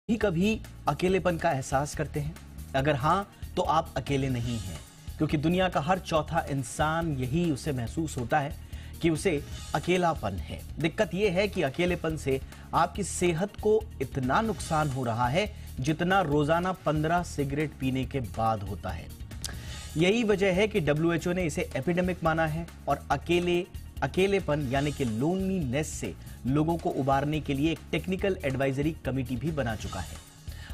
ही कभी अकेलेपन का एहसास करते हैं? अगर हां, तो आप अकेले नहीं हैं, क्योंकि दुनिया का हर चौथा इंसान यही उसे महसूस होता है कि उसे अकेलापन है। दिक्कत यह है कि अकेलेपन से आपकी सेहत को इतना नुकसान हो रहा है जितना रोजाना 15 सिगरेट पीने के बाद होता है। यही वजह है कि WHO ने इसे एपिडेमिक माना है और अकेलेपन यानी कि लोनलीनेस से लोगों को उबारने के लिए एक टेक्निकल एडवाइजरी कमेटी भी बना चुका है।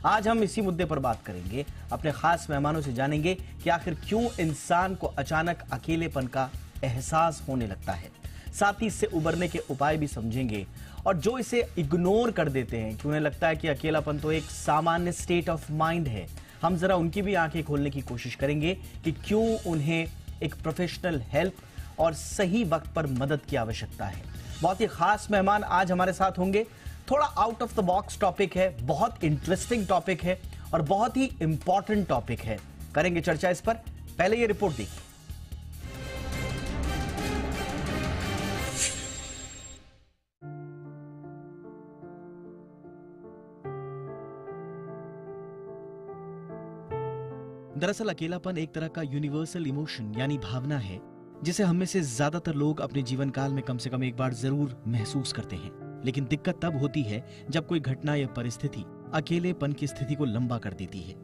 आज हम इसी मुद्दे पर बात करेंगे। अपने खास मेहमानों से जानेंगे कि आखिर क्यों इंसान को अचानक अकेलेपन का एहसास होने लगता है। साथ ही इससे उबरने के उपाय भी समझेंगे, और जो इसे इग्नोर कर देते हैं कि उन्हें लगता है कि अकेलापन तो एक सामान्य स्टेट ऑफ माइंड है, हम जरा उनकी भी आंखें खोलने की कोशिश करेंगे कि क्यों उन्हें एक प्रोफेशनल हेल्प और सही वक्त पर मदद की आवश्यकता है। बहुत ही खास मेहमान आज हमारे साथ होंगे। थोड़ा out of the box topic है, बहुत इंटरेस्टिंग टॉपिक है और बहुत ही इंपॉर्टेंट टॉपिक है। करेंगे चर्चा इस पर। पहले ये रिपोर्ट देखिए। दरअसल अकेलापन एक तरह का यूनिवर्सल इमोशन यानी भावना है जिसे हम में से ज्यादातर लोग अपने जीवन काल में कम से कम एक बार जरूर महसूस करते हैं। लेकिन दिक्कत तब होती है जब कोई घटना या परिस्थिति अकेलेपन की स्थिति को लंबा कर देती है।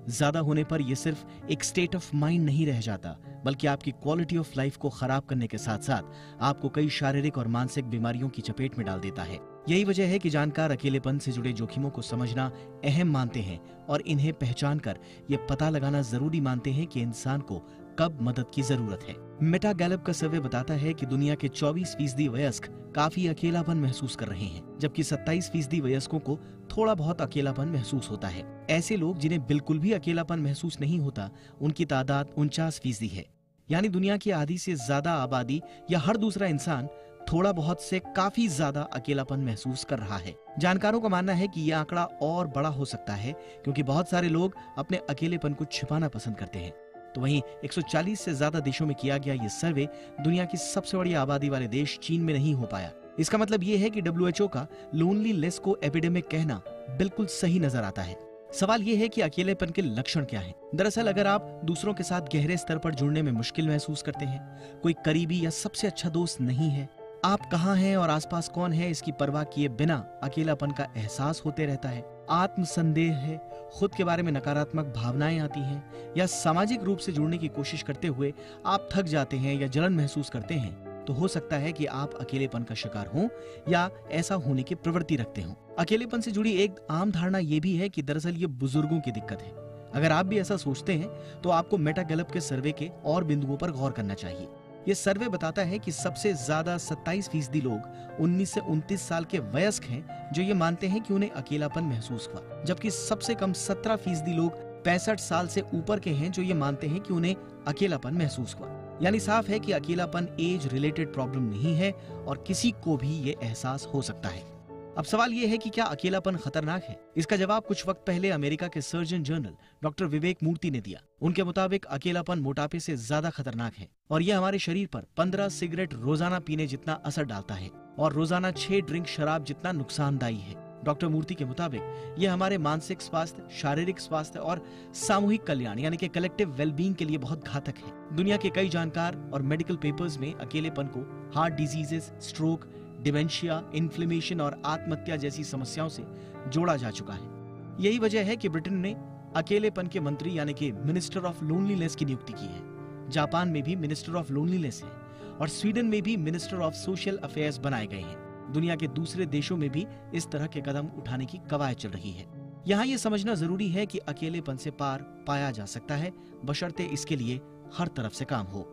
ज्यादा होने पर यह सिर्फ एक स्टेट ऑफ माइंड नहीं रह जाता, बल्कि आपकी क्वालिटी ऑफ लाइफ को खराब करने के साथ साथ आपको कई शारीरिक और मानसिक बीमारियों की चपेट में डाल देता है। यही वजह है कि जानकार अकेलेपन से जुड़े जोखिमों को समझना अहम मानते हैं और इन्हें पहचान कर ये पता लगाना जरूरी मानते हैं कि इंसान को कब मदद की जरूरत है। मेटा गैलप का सर्वे बताता है कि दुनिया के 24% वयस्क काफी अकेलापन महसूस कर रहे हैं, जबकि 27% वयस्कों को थोड़ा बहुत अकेलापन महसूस होता है। ऐसे लोग जिन्हें बिल्कुल भी अकेलापन महसूस नहीं होता, उनकी तादाद 49% है। यानी दुनिया की आधी से ज्यादा आबादी या हर दूसरा इंसान थोड़ा बहुत से काफी ज्यादा अकेलापन महसूस कर रहा है। जानकारों का मानना है कि यह आंकड़ा और बड़ा हो सकता है, क्योंकि बहुत सारे लोग अपने अकेलेपन को छिपाना पसंद करते हैं। तो वहीं 140 से ज्यादा देशों में किया गया यह सर्वे दुनिया की सबसे बड़ी आबादी वाले देश चीन में नहीं हो पाया। इसका मतलब यह है कि WHO का लोनलीनेस को एपिडेमिक कहना बिल्कुल सही नजर आता है। सवाल यह है कि अकेलेपन के लक्षण क्या हैं? दरअसल अगर आप दूसरों के साथ गहरे स्तर पर जुड़ने में मुश्किल महसूस करते हैं, कोई करीबी या सबसे अच्छा दोस्त नहीं है, आप कहाँ हैं और आसपास कौन है इसकी परवाह किए बिना अकेलापन का एहसास होते रहता है, आत्मसंदेह है, खुद के बारे में नकारात्मक भावनाएं आती हैं, या सामाजिक रूप से जुड़ने की कोशिश करते हुए आप थक जाते हैं या जलन महसूस करते हैं, तो हो सकता है कि आप अकेलेपन का शिकार हों या ऐसा होने की प्रवृत्ति रखते हों। अकेलेपन से जुड़ी एक आम धारणा यह भी है कि दरअसल ये बुजुर्गों की दिक्कत है। अगर आप भी ऐसा सोचते हैं तो आपको मेटा गैलप के सर्वे के और बिंदुओं पर गौर करना चाहिए। ये सर्वे बताता है कि सबसे ज्यादा 27% लोग 19 से 29 साल के वयस्क हैं जो ये मानते हैं कि उन्हें अकेलापन महसूस हुआ, जबकि सबसे कम 17% लोग 65 साल से ऊपर के हैं जो ये मानते हैं कि उन्हें अकेलापन महसूस हुआ। यानी साफ है कि अकेलापन एज रिलेटेड प्रॉब्लम नहीं है और किसी को भी ये एहसास हो सकता है। अब सवाल यह है कि क्या अकेलापन खतरनाक है? इसका जवाब कुछ वक्त पहले अमेरिका के सर्जन जनरल डॉक्टर विवेक मूर्ति ने दिया। उनके मुताबिक अकेलापन मोटापे से ज्यादा खतरनाक है और यह हमारे शरीर पर 15 सिगरेट रोजाना पीने जितना असर डालता है और रोजाना 6 ड्रिंक शराब जितना नुकसानदायी है। डॉक्टर मूर्ति के मुताबिक यह हमारे मानसिक स्वास्थ्य, शारीरिक स्वास्थ्य और सामूहिक कल्याण यानी कि कलेक्टिव वेलबींग के लिए बहुत घातक है। दुनिया के कई जानकार और मेडिकल पेपर्स में अकेलेपन को heart diseases, stroke, dementia, inflammation और आत्महत्या जैसी समस्याओं से जोड़ा जा चुका है। यही वजह है कि ब्रिटेन ने अकेलेपन के मंत्री यानी कि मिनिस्टर ऑफ लोनलीनेस की नियुक्ति की है। जापान में भी मिनिस्टर ऑफ लोनलीनेस है और स्वीडन में भी मिनिस्टर ऑफ सोशल अफेयर्स बनाए गए हैं। दुनिया के दूसरे देशों में भी इस तरह के कदम उठाने की कवायद चल रही है। यहाँ ये समझना जरूरी है कि अकेलेपन से पार पाया जा सकता है, बशर्ते इसके लिए हर तरफ से काम हो।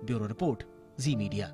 ब्यूरो रिपोर्ट, जी मीडिया।